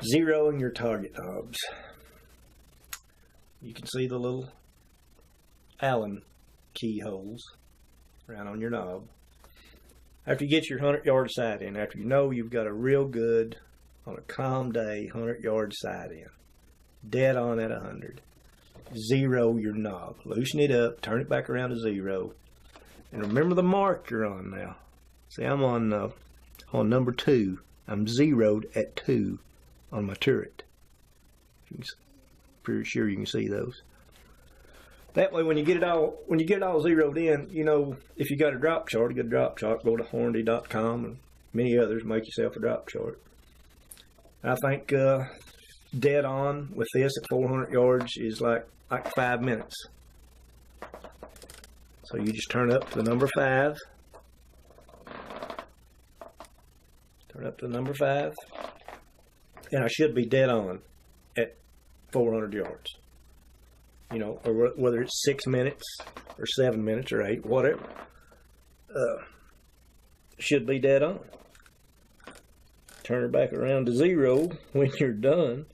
Zeroing your target knobs. You can see the little Allen keyholes right on your knob. After you get your 100-yard sight in, after you know you've got a real good, on a calm day, 100-yard sight in, dead on at 100, zero your knob. Loosen it up, turn it back around to 0, and remember the mark you're on now. See, I'm on number 2. I'm zeroed at 2 on my turret. Pretty sure you can see those. That way, when you get it all zeroed in, you know, if you got a drop chart, go to Hornady.com and many others. Make yourself a drop chart. I think dead on with this at 400 yards is like 5 minutes. So you just turn up to the number 5. Turn up to the number 5, and I should be dead on at 400 yards. You know, or whether it's 6 minutes or 7 minutes or 8, whatever, should be dead on. Turn it back around to 0 when you're done,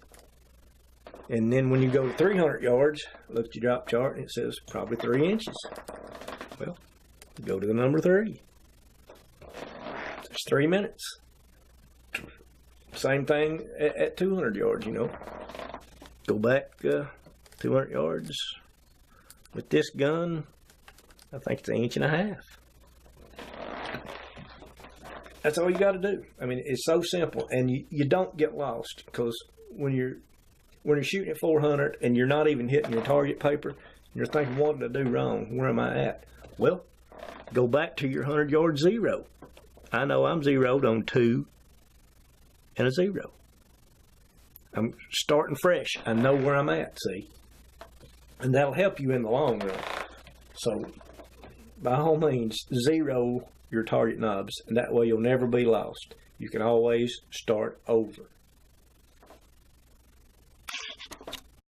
and then when you go to 300 yards, look at your drop chart and it says probably 3 inches. Well, go to the number 3. It's 3 minutes. Same thing at 200 yards, you know. Go back 200 yards with this gun. I think it's 1.5 inches. That's all you got to do. I mean, it's so simple, and you don't get lost, because when you're shooting at 400 and you're not even hitting your target paper, and you're thinking, what did I do wrong? Where am I at? Well, go back to your 100-yard 0. I know I'm zeroed on 2 and a 0. I'm starting fresh. I know where I'm at, see? And that'll help you in the long run. So, by all means, zero your target knobs, and that way you'll never be lost. You can always start over.